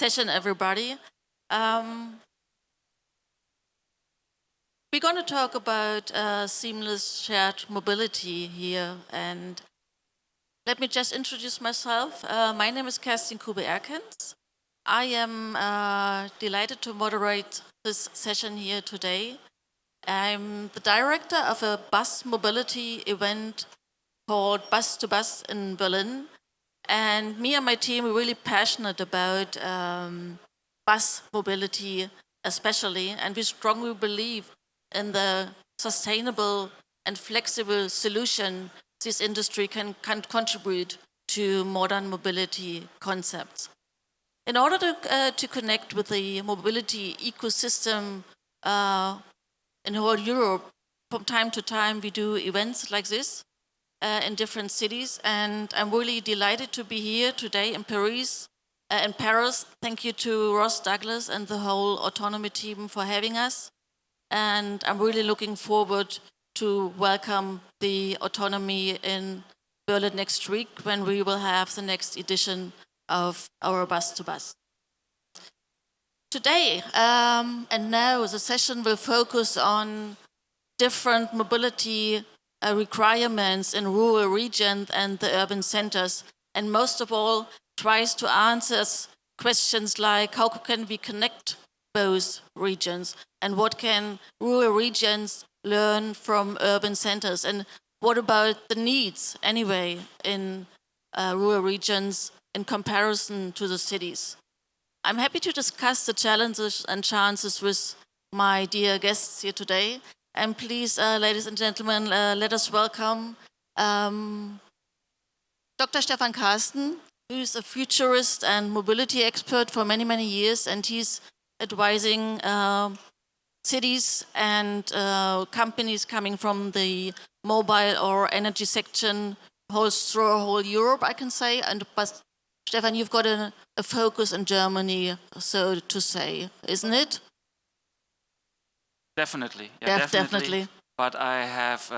session, everybody. We're going to talk about seamless shared mobility here. And let me just introduce myself. My name is Kerstin Kube-Erkens. I am delighted to moderate this session here today. I'm the director of a bus mobility event called BUS2BUS in Berlin. And me and my team are really passionate about bus mobility especially, and we strongly believe in the sustainable and flexible solution this industry can contribute to modern mobility concepts. In order to connect with the mobility ecosystem in whole Europe, from time to time we do events like this in different cities, and I'm really delighted to be here today in Paris. Thank you to Ross Douglas and the whole autonomy team for having us. And I'm really looking forward to welcome the autonomy in Berlin next week when we will have the next edition of our BUS2BUS. Today and now the session will focus on different mobility requirements in rural regions and the urban centers, and most of all tries to answer questions like how can we connect both regions, and what can rural regions learn from urban centers, and what about the needs anyway in rural regions in comparison to the cities. I'm happy to discuss the challenges and chances with my dear guests here today. And please, ladies and gentlemen, let us welcome Dr. Stefan Carsten, who is a futurist and mobility expert for many, many years, and he's advising cities and companies coming from the mobile or energy section through whole Europe, I can say. But Stefan, you've got a focus in Germany, so to say, isn't it? Definitely, yeah, definitely. But I have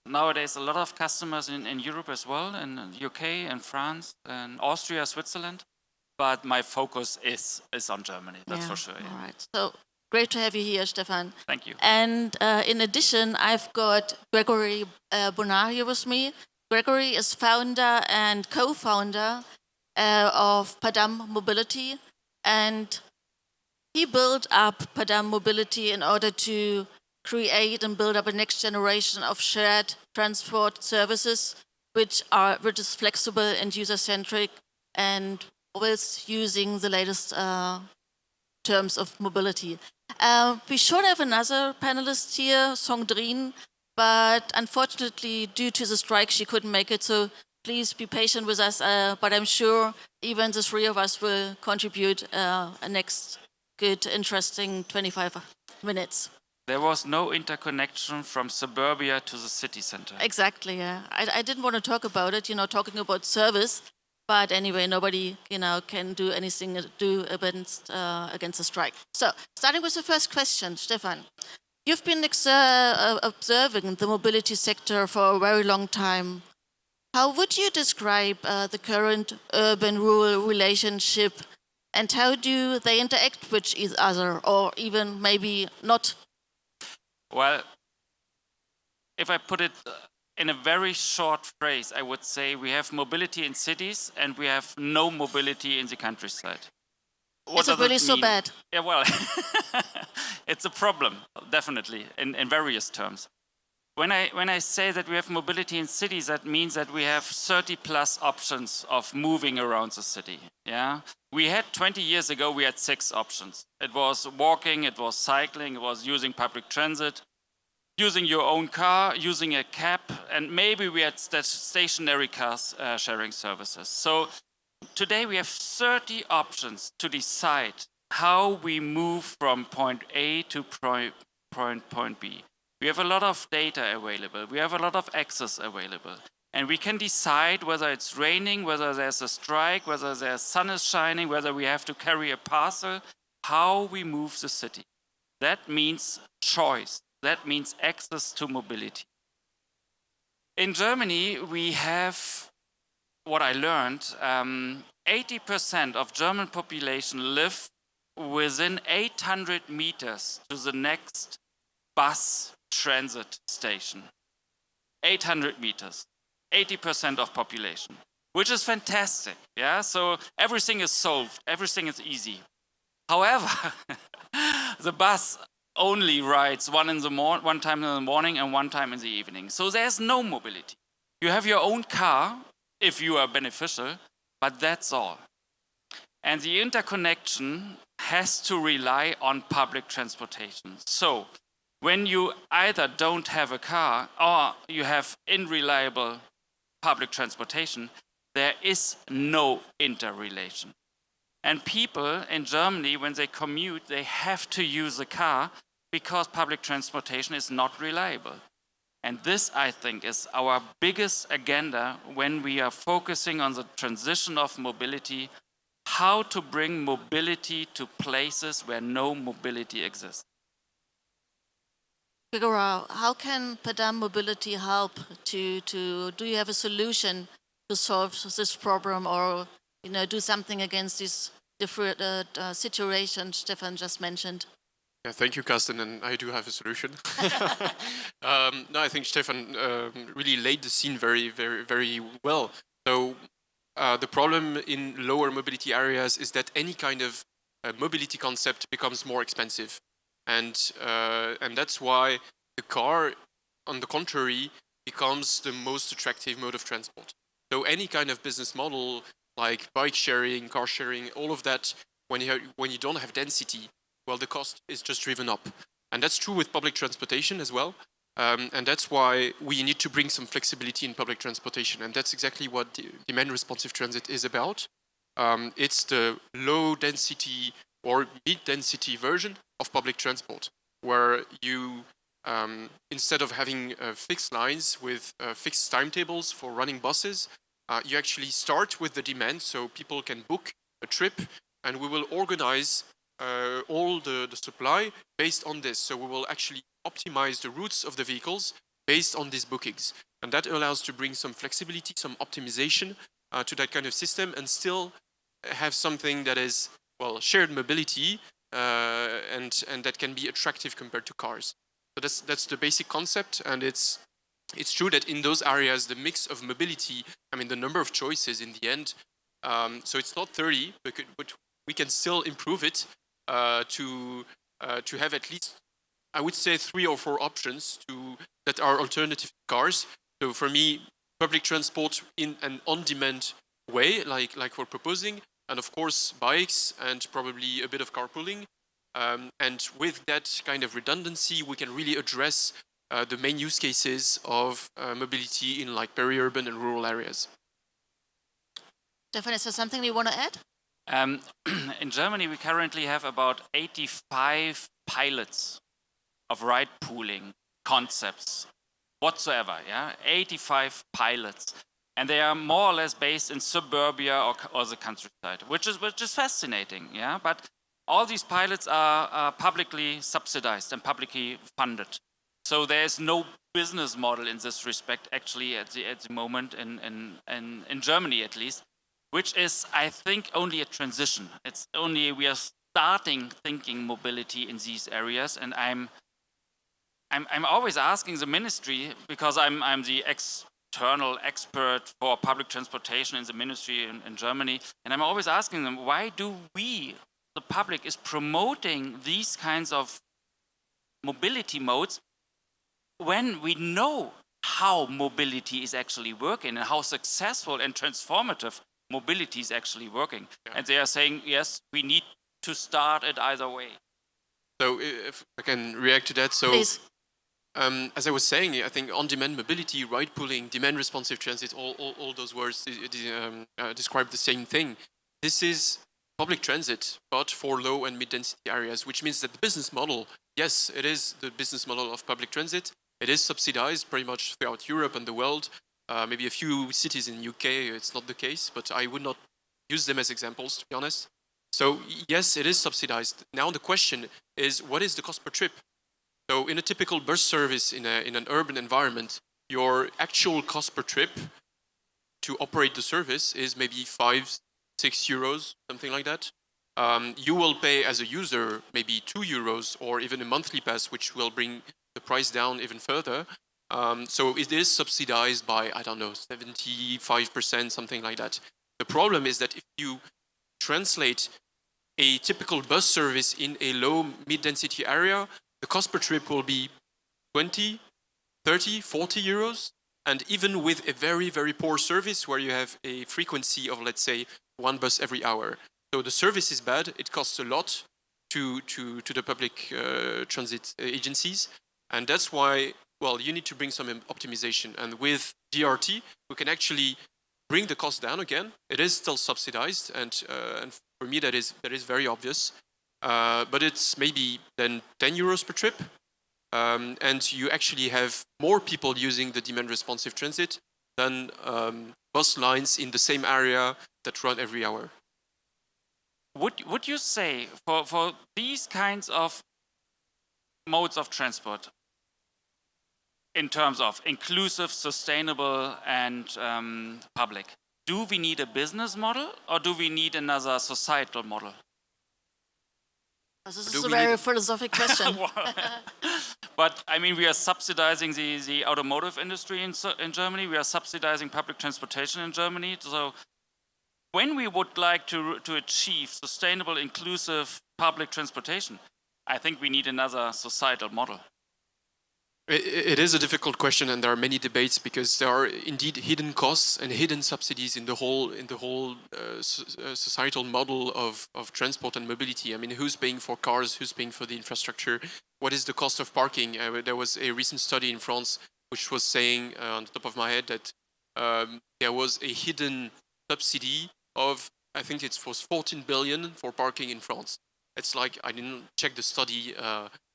nowadays a lot of customers in Europe as well, in UK and France and Austria, Switzerland. But my focus is on Germany, that's for sure. Yeah. All right. So great to have you here, Stefan. Thank you. And in addition, I've got Gregory Bonar here with me. Gregory is founder and co-founder of Padam Mobility, and he built up Padam Mobility in order to create and build up a next generation of shared transport services, which is flexible and user-centric, and always using the latest terms of mobility. We should have another panelist here, Songdrin, but unfortunately, due to the strike, she couldn't make it. So please be patient with us. But I'm sure even the three of us will contribute a next good, interesting 25 minutes. There was no interconnection from suburbia to the city center. Exactly, yeah. I didn't want to talk about it, talking about service. But anyway, nobody, can do anything against the strike. So, starting with the first question, Stefan. You've been observing the mobility sector for a very long time. How would you describe the current urban-rural relationship, and how do they interact with each other, or even maybe not? Well, if I put it in a very short phrase, I would say we have mobility in cities and we have no mobility in the countryside. Is it really so bad? Yeah, well, it's a problem, definitely, in various terms. When I say that we have mobility in cities, that means that we have 30 plus options of moving around the city. Yeah, we had 20 years ago, we had 6 options. It was walking, it was cycling, it was using public transit, using your own car, using a cab, and maybe we had stationary cars sharing services. So today we have 30 options to decide how we move from point A to point B. We have a lot of data available. We have a lot of access available. And we can decide whether it's raining, whether there's a strike, whether the sun is shining, whether we have to carry a parcel, how we move the city. That means choice. That means access to mobility. In Germany, we have, what I learned, 80% of German population live within 800 meters to the next bus transit station. 800 meters, 80% of population, which is fantastic. Yeah, so everything is solved, everything is easy. However, the bus only rides one time in the morning and one time in the evening. So there's no mobility. You have your own car if you are beneficial, but that's all. And the interconnection has to rely on public transportation. So when you either don't have a car or you have unreliable public transportation, there is no interrelation. And people in Germany, when they commute, they have to use a car because public transportation is not reliable. And this, I think, is our biggest agenda when we are focusing on the transition of mobility, how to bring mobility to places where no mobility exists. Figure out how can Padam Mobility help to do you have a solution to solve this problem, or do something against these different situations Stefan just mentioned? Yeah, thank you, Carsten, and I do have a solution. No, I think Stefan really laid the scene very, very, very well. So the problem in lower mobility areas is that any kind of mobility concept becomes more expensive, and that's why the car, on the contrary, becomes the most attractive mode of transport. So any kind of business model like bike sharing, car sharing, all of that, when you don't have density, well, the cost is just driven up. And that's true with public transportation as well. And that's why we need to bring some flexibility in public transportation. And that's exactly what demand responsive transit is about. It's the low density or mid density version of public transport, where you, instead of having fixed lines with fixed timetables for running buses, you actually start with the demand, so people can book a trip, and we will organize all the supply based on this. So we will actually optimize the routes of the vehicles based on these bookings. And that allows to bring some flexibility, some optimization to that kind of system, and still have something that is, well, shared mobility and that can be attractive compared to cars. So that's the basic concept, and it's true that in those areas, the mix of mobility, I mean, the number of choices in the end, so it's not 30, but we can still improve it to have at least, I would say, 3 or 4 options that are alternative cars. So for me, public transport in an on-demand way, like we're proposing, and of course bikes and probably a bit of carpooling. And with that kind of redundancy, we can really address the main use cases of mobility in like peri-urban and rural areas. Stefan, is there something you want to add? In Germany, we currently have about 85 pilots of ride pooling concepts whatsoever, yeah? 85 pilots. And they are more or less based in suburbia or the countryside, which is fascinating, yeah? But all these pilots are publicly subsidized and publicly funded. So there is no business model in this respect, actually, at the moment in Germany at least, which is, I think, only a transition. It's only we are starting thinking mobility in these areas, and I'm always asking the ministry, because I'm the external expert for public transportation in the ministry in Germany, and I'm always asking them, why do we, the public, is promoting these kinds of mobility modes when we know how mobility is actually working and how successful and transformative mobility is actually working. Yeah. And they are saying, yes, we need to start it either way. So if I can react to that. So Please. As I was saying, I think on-demand mobility, ride pooling, demand responsive transit, all those words describe the same thing. This is public transit, but for low and mid-density areas, which means that the business model, yes, it is the business model of public transit. It is subsidized pretty much throughout Europe and the world. Maybe a few cities in UK, it's not the case, but I would not use them as examples, to be honest. So yes, it is subsidized. Now the question is, what is the cost per trip? So in a typical bus service in an urban environment, your actual cost per trip to operate the service is maybe 5 €6, something like that. You will pay as a user maybe €2 or even a monthly pass, which will bring the price down even further. So it is subsidized by, I don't know, 75%, something like that. The problem is that if you translate a typical bus service in a low mid-density area, the cost per trip will be 20, 30, €40. And even with a very, very poor service where you have a frequency of, let's say, one bus every hour. So the service is bad. It costs a lot to the public transit agencies. And that's why, well, you need to bring some optimization. And with DRT, we can actually bring the cost down again. It is still subsidized. And for me, that is very obvious. But it's maybe then €10 per trip. And you actually have more people using the demand responsive transit than bus lines in the same area that run every hour. Would you say for these kinds of modes of transport, in terms of inclusive, sustainable, and public, do we need a business model or do we need another societal model? This is a very philosophical question. But I mean, we are subsidizing the automotive industry in Germany. We are subsidizing public transportation in Germany. So when we would like to achieve sustainable, inclusive public transportation, I think we need another societal model. It is a difficult question, and there are many debates because there are indeed hidden costs and hidden subsidies in the whole societal model of transport and mobility. I mean, who's paying for cars? Who's paying for the infrastructure? What is the cost of parking? There was a recent study in France which was saying, on the top of my head, that there was a hidden subsidy of, I think it was 14 billion for parking in France. It's like, I didn't check the study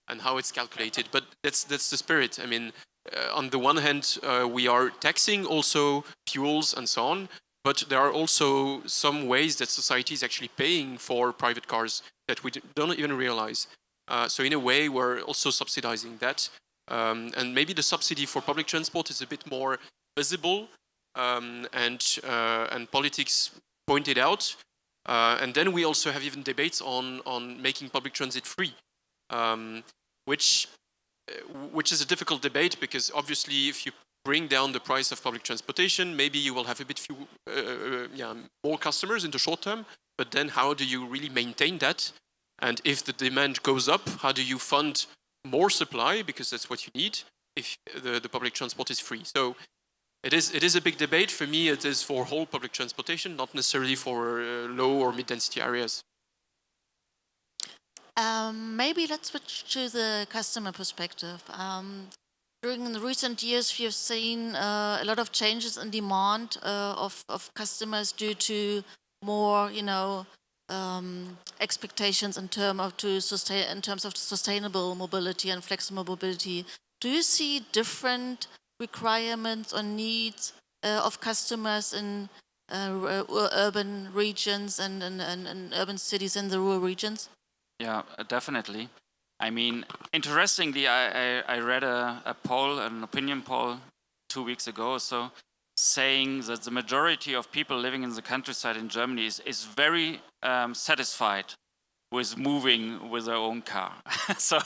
and how it's calculated, but that's the spirit. I mean, on the one hand, we are taxing also fuels and so on, but there are also some ways that society is actually paying for private cars that we don't even realize. So in a way, we're also subsidizing that. And maybe the subsidy for public transport is a bit more visible, and politics point it out. And then we also have even debates on making public transit free. Which is a difficult debate because obviously if you bring down the price of public transportation, maybe you will have a bit more customers in the short term, but then how do you really maintain that? And if the demand goes up, how do you fund more supply, because that's what you need if the public transport is free? So it is a big debate. For me, it is for whole public transportation, not necessarily for low or mid-density areas. Maybe let's switch to the customer perspective. During the recent years, we have seen a lot of changes in demand of customers due to more, expectations in terms of sustainable mobility and flexible mobility. Do you see different requirements or needs of customers in urban regions and urban cities and the rural regions? Yeah, definitely. I mean, interestingly, I read a poll, an opinion poll 2 weeks ago or so, saying that the majority of people living in the countryside in Germany is very satisfied with moving with their own car. So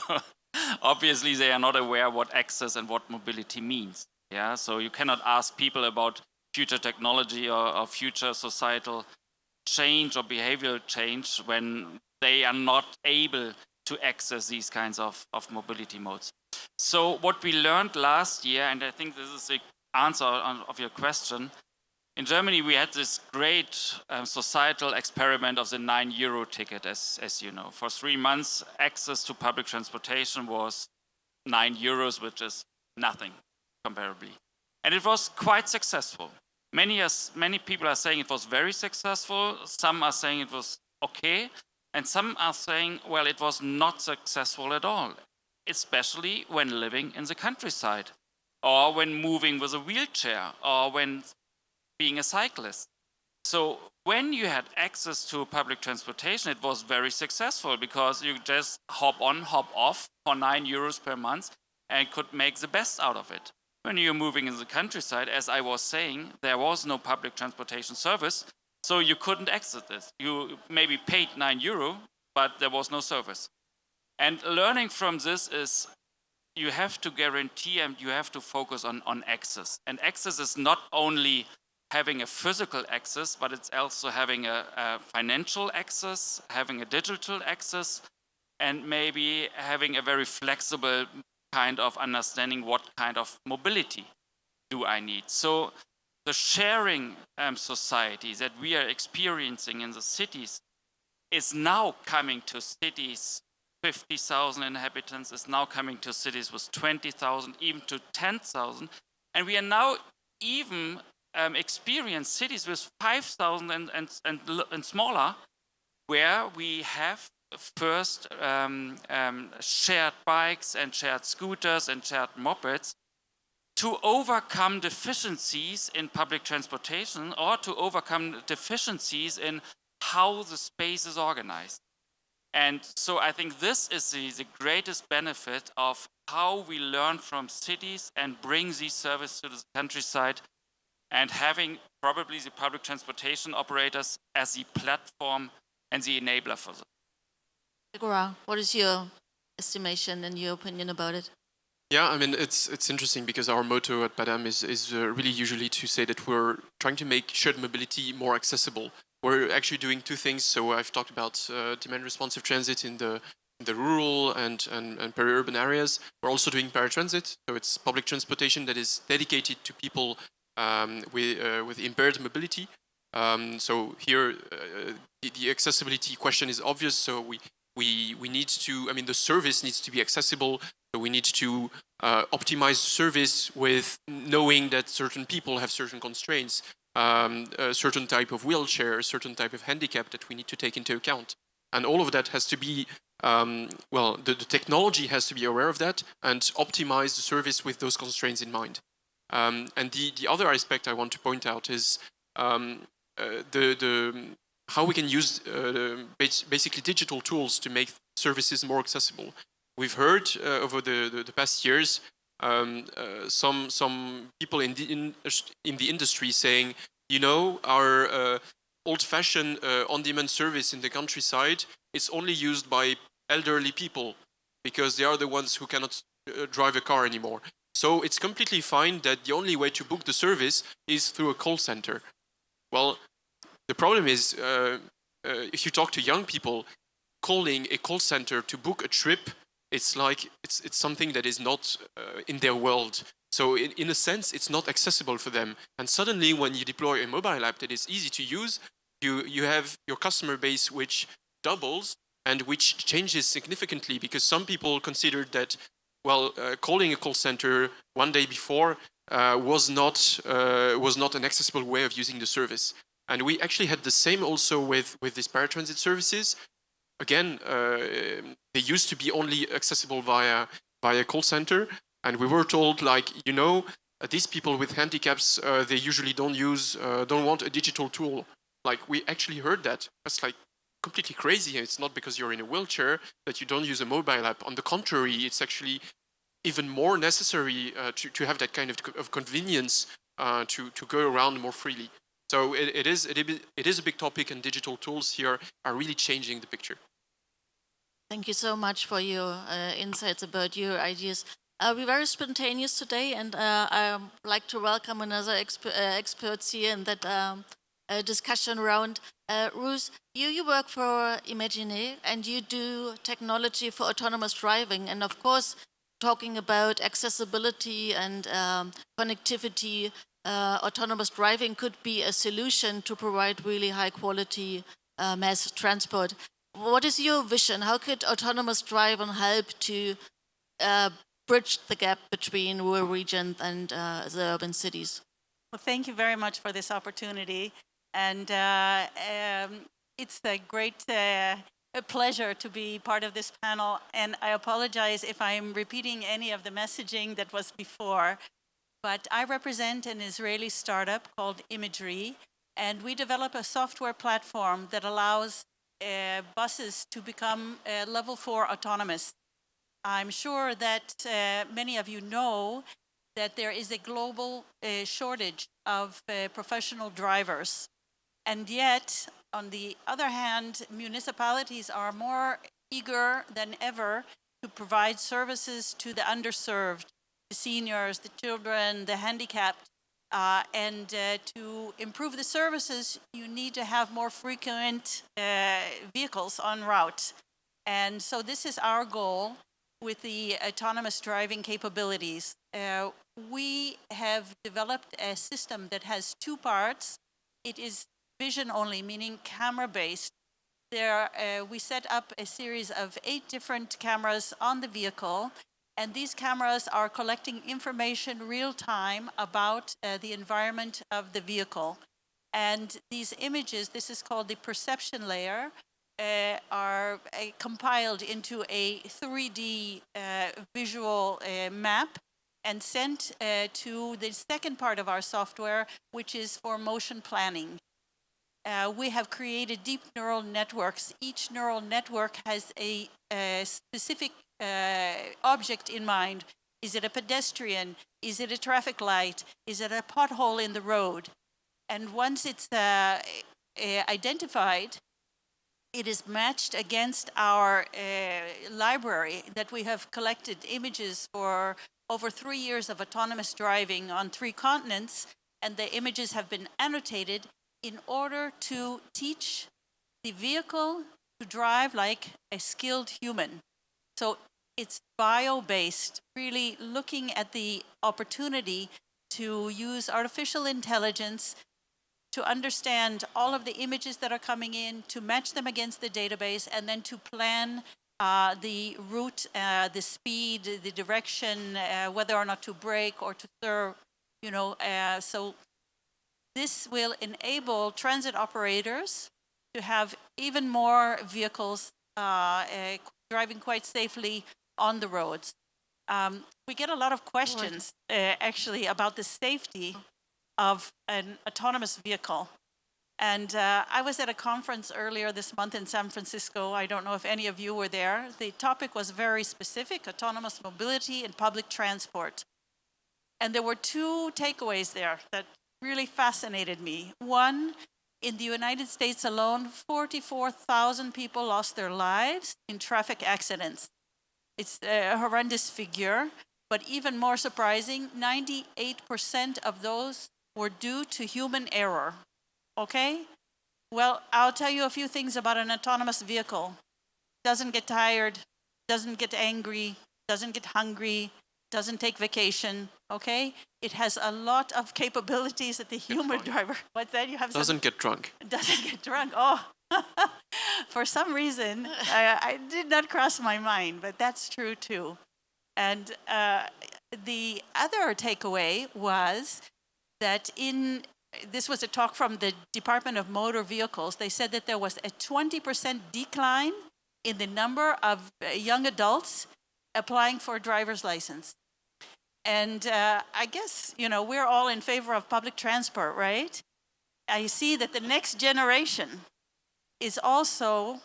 obviously they are not aware what access and what mobility means. Yeah, so you cannot ask people about future technology or future societal change or behavioral change when they are not able to access these kinds of mobility modes. So what we learned last year, and I think this is the answer of your question, in Germany we had this great societal experiment of the €9 ticket, as you know. For 3 months, access to public transportation was €9, which is nothing comparably. And it was quite successful. Many people are saying it was very successful. Some are saying it was okay. And some are saying, well, it was not successful at all, especially when living in the countryside, or when moving with a wheelchair, or when being a cyclist. So when you had access to public transportation, it was very successful because you just hop on, hop off for €9 per month and could make the best out of it. When you're moving in the countryside, as I was saying, there was no public transportation service. So you couldn't access this. You maybe paid €9, but there was no service. And learning from this is you have to guarantee and you have to focus on access. And access is not only having a physical access, but it's also having a financial access, having a digital access, and maybe having a very flexible kind of understanding what kind of mobility do I need. So the sharing society that we are experiencing in the cities is now coming to cities 50,000 inhabitants, is now coming to cities with 20,000, even to 10,000. And we are now even experience cities with 5,000 and smaller, where we have first shared bikes and shared scooters and shared mopeds to overcome deficiencies in public transportation or to overcome deficiencies in how the space is organized. And so I think this is the greatest benefit of how we learn from cities and bring these services to the countryside, and having probably the public transportation operators as the platform and the enabler for this. Igora, what is your estimation and your opinion about it? Yeah, I mean, it's interesting because our motto at Padam is really usually to say that we're trying to make shared mobility more accessible. We're actually doing two things. So I've talked about demand responsive transit in the rural and peri-urban areas. We're also doing paratransit. So it's public transportation that is dedicated to people with impaired mobility. So here, the accessibility question is obvious. So we need to, I mean, the service needs to be accessible. So we need to optimize the service with knowing that certain people have certain constraints, a certain type of wheelchair, a certain type of handicap that we need to take into account. And all of that has to be, well, the technology has to be aware of that and optimize the service with those constraints in mind. And the other aspect I want to point out is how we can use basically digital tools to make services more accessible. We've heard over the past years some people in the industry saying, you know, our old-fashioned on-demand service in the countryside is only used by elderly people because they are the ones who cannot drive a car anymore. So it's completely fine that the only way to book the service is through a call center. Well, the problem is if you talk to young people, calling a call center to book a trip, it's like it's something that is not in their world. So in a sense, it's not accessible for them. And suddenly, when you deploy a mobile app that is easy to use, you have your customer base which doubles and which changes significantly, because some people considered that, well, calling a call center one day before was not an accessible way of using the service. And we actually had the same also with these paratransit services. Again, they used to be only accessible via call center, and we were told, like, you know, these people with handicaps, they usually don't want a digital tool. Like, we actually heard that. That's like completely crazy. It's not because you're in a wheelchair that you don't use a mobile app. On the contrary, it's actually even more necessary to have that kind of convenience to go around more freely. So it is a big topic, and digital tools here are really changing the picture. Thank you so much for your insights about your ideas. We're very spontaneous today, and I'd like to welcome another experts here in that discussion round. Ruth, you work for Imagine, and you do technology for autonomous driving, and of course, talking about accessibility and connectivity. Autonomous driving could be a solution to provide really high quality mass transport. What is your vision? How could autonomous driving help to bridge the gap between rural regions and the urban cities? Well, thank you very much for this opportunity. And it's a great pleasure to be part of this panel. And I apologize if I'm repeating any of the messaging that was before. But I represent an Israeli startup called Imagery, and we develop a software platform that allows buses to become level 4 autonomous. I'm sure that many of you know that there is a global shortage of professional drivers. And yet, on the other hand, municipalities are more eager than ever to provide services to the underserved, the seniors, the children, the handicapped. And to improve the services, you need to have more frequent vehicles en route. And so this is our goal with the autonomous driving capabilities. We have developed a system that has two parts. It is vision only, meaning camera-based. We set up a series of 8 different cameras on the vehicle, and these cameras are collecting information real time about the environment of the vehicle. And these images, this is called the perception layer, are compiled into a 3D visual map and sent to the second part of our software, which is for motion planning. We have created deep neural networks. Each neural network has a specific object in mind. Is it a pedestrian? Is it a traffic light? Is it a pothole in the road? And once it's identified, it is matched against our library that we have collected images for over 3 years of autonomous driving on 3 continents, and the images have been annotated in order to teach the vehicle to drive like a skilled human. So it's bio-based, really looking at the opportunity to use artificial intelligence to understand all of the images that are coming in, to match them against the database, and then to plan the route, the speed, the direction, whether or not to brake or to serve, so this will enable transit operators to have even more vehicles driving quite safely on the roads. We get a lot of questions, actually, about the safety of an autonomous vehicle. And I was at a conference earlier this month in San Francisco. I don't know if any of you were there. The topic was very specific: autonomous mobility and public transport. And there were 2 takeaways there that really fascinated me. One, in the United States alone, 44,000 people lost their lives in traffic accidents. It's a horrendous figure, but even more surprising, 98% of those were due to human error. Okay? Well, I'll tell you a few things about an autonomous vehicle. Doesn't get tired, doesn't get angry, doesn't get hungry, doesn't take vacation, okay? It has a lot of capabilities that the human driver... What's that? You have Doesn't get drunk. Doesn't get drunk. Oh, for some reason, I did not cross my mind, but that's true too. And the other takeaway was that this was a talk from the Department of Motor Vehicles. They said that there was a 20% decline in the number of young adults applying for a driver's license. And I guess, we're all in favor of public transport, right? I see that the next generation is also,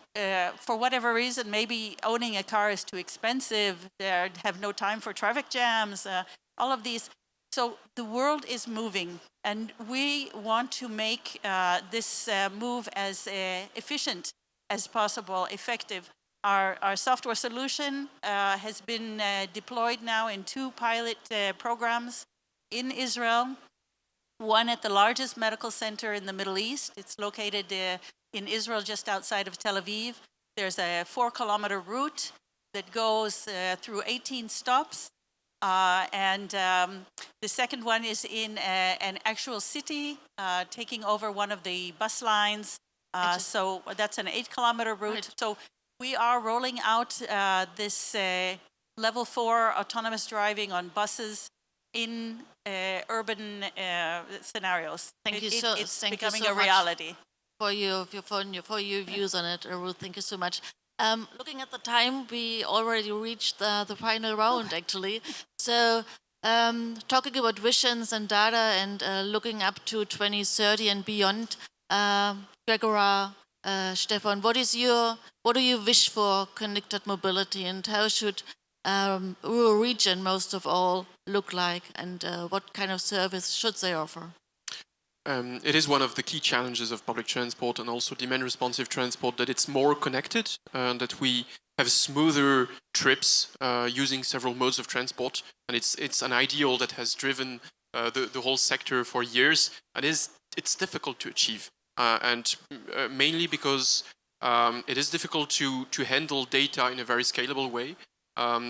for whatever reason, maybe owning a car is too expensive, they have no time for traffic jams, all of these. So the world is moving, and we want to make this move as efficient as possible, effective. Our software solution has been deployed now in 2 pilot programs in Israel, one at the largest medical center in the Middle East. It's located in Israel, just outside of Tel Aviv. There's a 4-kilometer route that goes through 18 stops. And the second one is in an actual city, taking over one of the bus lines. So that's an 8-kilometer route. So we are rolling out this level 4 autonomous driving on buses in urban scenarios. Thank you it's becoming a much reality. For your views on it, Ruth. Thank you so much. Looking at the time, we already reached the final round, actually. So, talking about visions and data and looking up to 2030 and beyond, Gregora, Stefan, what do you wish for connected mobility, and how should rural region most of all look like, and what kind of service should they offer? It is one of the key challenges of public transport and also demand responsive transport, that it's more connected, that we have smoother trips using several modes of transport. And it's an ideal that has driven the whole sector for years, and it's difficult to achieve. And mainly because it is difficult to handle data in a very scalable way.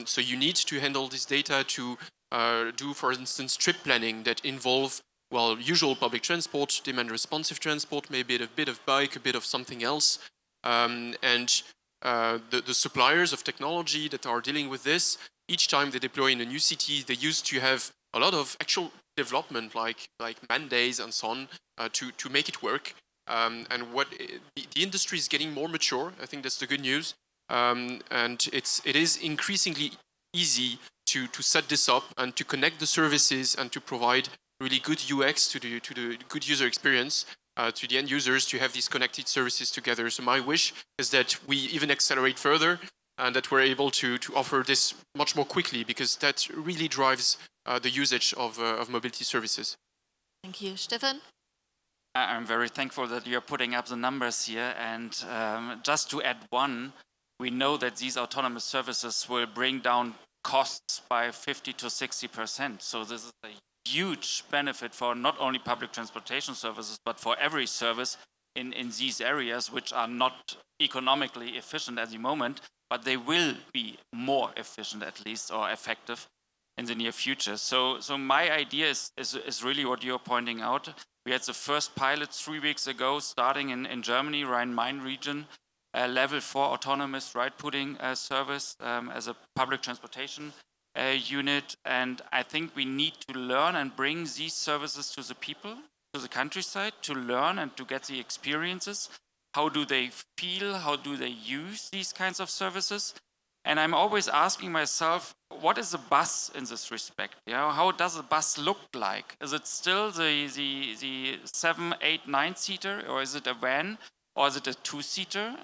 So you need to handle this data to do, for instance, trip planning that involve, well, usual public transport, demand responsive transport, maybe a bit of bike, a bit of something else. And the suppliers of technology that are dealing with this, each time they deploy in a new city, they used to have a lot of actual development, like man days and so on, to make it work. And what the industry is getting more mature. I think that's the good news. And it is increasingly easy to set this up and to connect the services and to provide really good UX to the good user experience to the end users, to have these connected services together. So my wish is that we even accelerate further and that we're able to offer this much more quickly, because that really drives the usage of mobility services. Thank you. Stefan? I'm very thankful that you're putting up the numbers here. And just to add one, we know that these autonomous services will bring down costs by 50 to 60%. So this is a huge benefit for not only public transportation services, but for every service in these areas, which are not economically efficient at the moment, but they will be more efficient at least, or effective in the near future. So my idea is really what you're pointing out. We had the first pilots 3 weeks ago, starting in Germany, Rhine-Main region, level 4 autonomous ride-pooling service as a public transportation unit. And I think we need to learn and bring these services to the people, to the countryside, to learn and to get the experiences. How do they feel? How do they use these kinds of services? And I'm always asking myself, what is a bus in this respect? How does a bus look like? Is it still the 7, 8, 9-seater, or is it a van, or is it a 2-seater?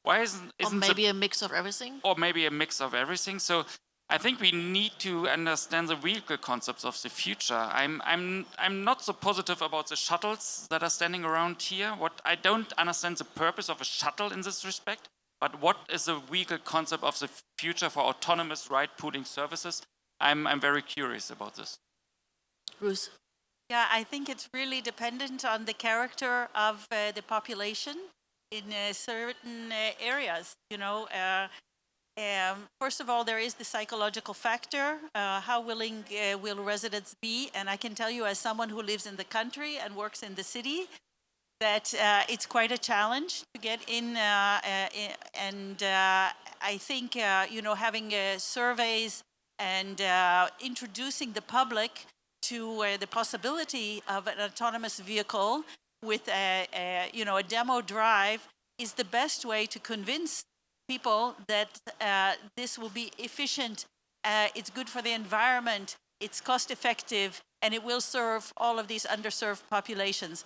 Why isn't Or maybe a mix of everything? Or maybe a mix of everything. So I think we need to understand the vehicle concepts of the future. I'm not so positive about the shuttles that are standing around here. I don't understand the purpose of a shuttle in this respect. But what is the vehicle concept of the future for autonomous ride-pooling services? I'm very curious about this. Ruth? Yeah, I think it's really dependent on the character of the population in certain areas. First of all, there is the psychological factor. How willing will residents be? And I can tell you, as someone who lives in the country and works in the city, that it's quite a challenge to get in, and I think having surveys and introducing the public to the possibility of an autonomous vehicle with a demo drive is the best way to convince people that this will be efficient, it's good for the environment, it's cost effective, and it will serve all of these underserved populations.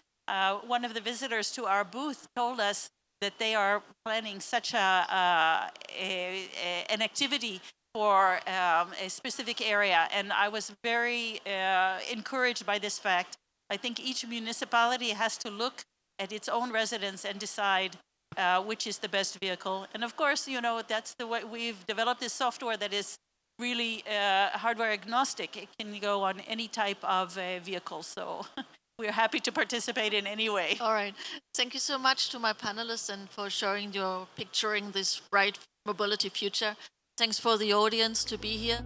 One of the visitors to our booth told us that they are planning such an activity for a specific area, and I was very encouraged by this fact. I think each municipality has to look at its own residents and decide which is the best vehicle. And of course, that's the way we've developed this software that is really hardware agnostic. It can go on any type of vehicle. So we're happy to participate in any way. All right. Thank you so much to my panelists and for picturing this bright mobility future. Thanks for the audience to be here.